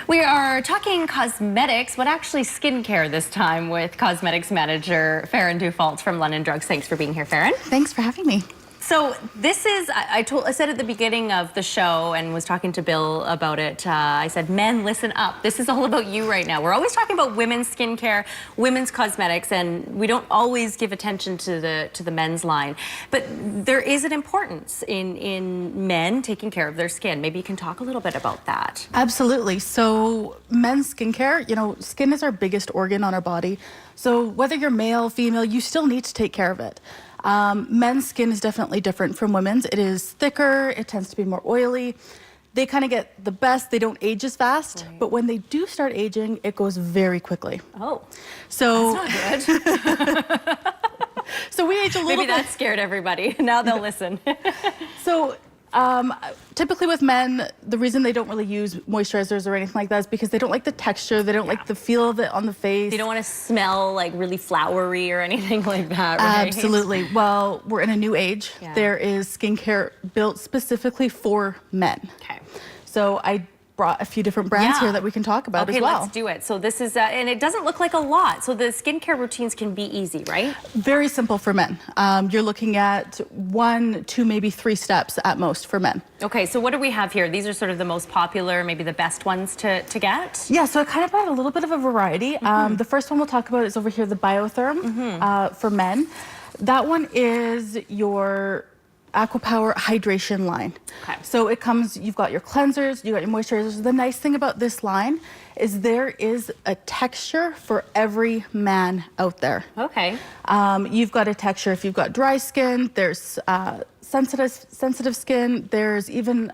We are talking cosmetics, but actually skincare this time with cosmetics manager Farron Dufault from London Drugs. Thanks for being here, Farron. Thanks for having me. So this is, I said at the beginning of the show and was talking to Bill about it, I said, men, listen up. This is all about you right now. We're always talking about women's skincare, women's cosmetics, and we don't always give attention to the men's line. But there is an importance in men taking care of their skin. Maybe you can talk a little bit about that. Absolutely. So men's skincare, you know, skin is our biggest organ on our body. So whether you're male, female, you still need to take care of it. Men's skin is definitely different from women's. It is thicker, it tends to be more oily. They kind of get the best, they don't age as fast, right. But when they do start aging, it goes very quickly. Oh, so that's not good. So we age a little bit. Maybe that scared everybody. Now they'll listen. So typically with men, the reason they don't really use moisturizers or anything like that is because they don't like the texture, they don't like the feel of it on the face. They don't want to smell like really flowery or anything like that, right? Absolutely. Well, we're in a new age. Yeah. There is skincare built specifically for men. Okay. So I brought a few different brands here that we can talk about as well. Okay, let's do it. So this is, and it doesn't look like a lot. So the skincare routines can be easy, right? Very simple for men. You're looking at 1, 2, maybe 3 steps at most for men. Okay, so what do we have here? These are sort of the most popular, maybe the best ones to get? Yeah, so I kind of brought a little bit of a variety. The first one we'll talk about is over here, the Biotherm for men. That one is your Aquapower hydration line. Okay. So it comes, you've got your cleansers, you've got your moisturizers. The nice thing about this line is there is a texture for every man out there. Okay. You've got a texture if you've got dry skin, there's sensitive skin, there's even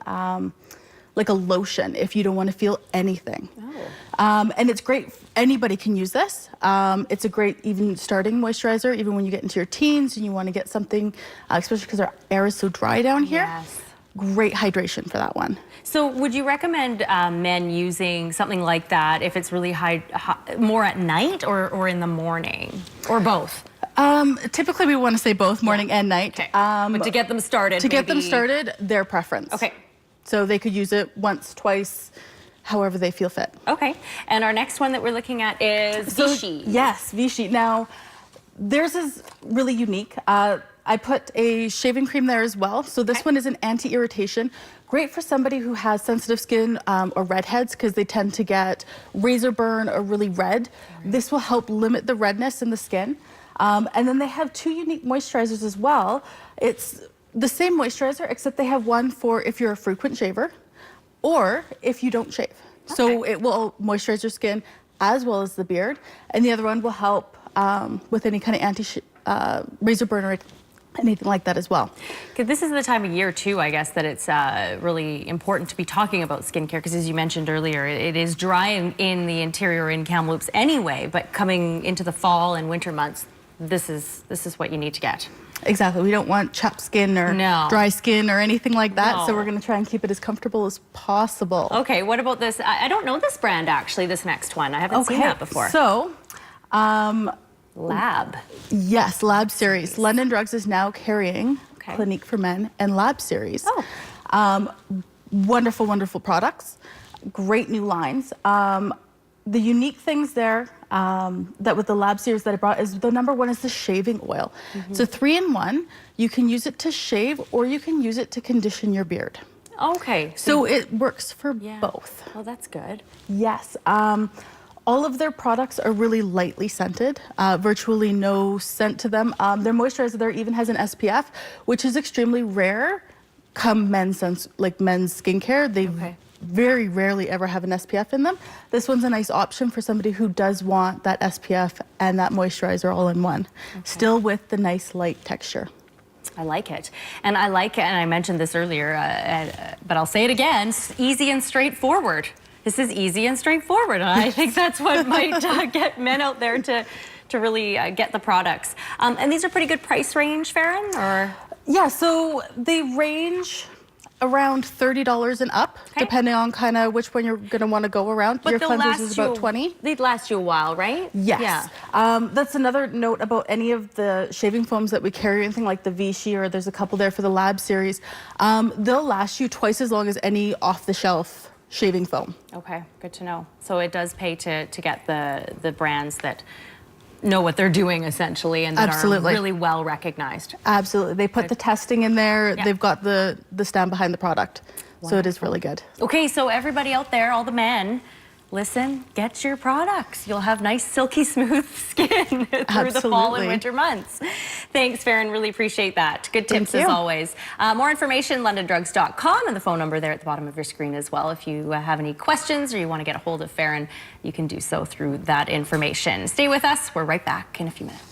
like a lotion if you don't want to feel anything. Oh. And it's great, anybody can use this. It's a great even starting moisturizer, even when you get into your teens and you want to get something, especially because our air is so dry down here. Yes. Great hydration for that one. So would you recommend men using something like that if it's really more at night or in the morning, or both? Typically we want to say both, morning and night. Okay. But to get them started, get them started, their preference. Okay. So they could use it once, twice, however they feel fit. Okay. And our next one that we're looking at is Vichy. Yes, Vichy. Now, theirs is really unique. I put a shaving cream there as well. So this one is an anti-irritation. Great for somebody who has sensitive skin or redheads because they tend to get razor burn or really red. Right. This will help limit the redness in the skin. And then they have 2 unique moisturizers as well. It's the same moisturizer, except they have one for if you're a frequent shaver or if you don't shave. Okay. So it will moisturize your skin as well as the beard. And the other one will help with any kind of razor burn or anything like that as well. This is the time of year too, I guess, that it's really important to be talking about skincare because, as you mentioned earlier, it is dry in the interior in Kamloops anyway, but coming into the fall and winter months, this is what you need to get. Exactly. We don't want chapped skin or dry skin or anything like that. So we're going to try and keep it as comfortable as possible. Okay. What about this? I don't know this brand, actually, this next one. I haven't seen that before. So, Lab. Yes, Lab Series. London Drugs is now carrying Clinique for Men and Lab Series. Oh. Wonderful, wonderful products. Great new lines. The unique things there that with the Lab Series that I brought is the number one is the shaving oil. So 3-in-1, you can use it to shave or you can use it to condition your beard. Okay. So it works for both. Oh, that's good. Yes. All of their products are really lightly scented, virtually no scent to them. Their moisturizer there even has an SPF, which is extremely rare come men's skincare. They very rarely ever have an SPF in them. This one's a nice option for somebody who does want that SPF and that moisturizer all in one, still with the nice light texture. I like it. And I like it, and I mentioned this earlier, but I'll say it again, easy and straightforward. This is easy and straightforward, and I think that's what might get men out there to really get the products. And these are pretty good price range, Farron, or? Yeah, so they range around $30 and up, depending on kind of which one you're going to want to go around. But your cleansers is about $20. They'd last you a while, right? Yes. Yeah. That's another note about any of the shaving foams that we carry, anything like the Vichy, or there's a couple there for the Lab Series. They'll last you twice as long as any off-the-shelf shaving foam. Okay, good to know. So it does pay to get the brands that know what they're doing essentially and that Absolutely. are really well recognized. Absolutely. They put the testing in there. Yeah. They've got the stand behind the product. So it is really good. Okay, so everybody out there, all the men, listen, get your products. You'll have nice, silky, smooth skin through the fall and winter months. Thanks, Farron. Really appreciate that. Good tips as always. More information, londondrugs.com, and the phone number there at the bottom of your screen as well. If you have any questions or you want to get a hold of Farron, you can do so through that information. Stay with us. We're right back in a few minutes.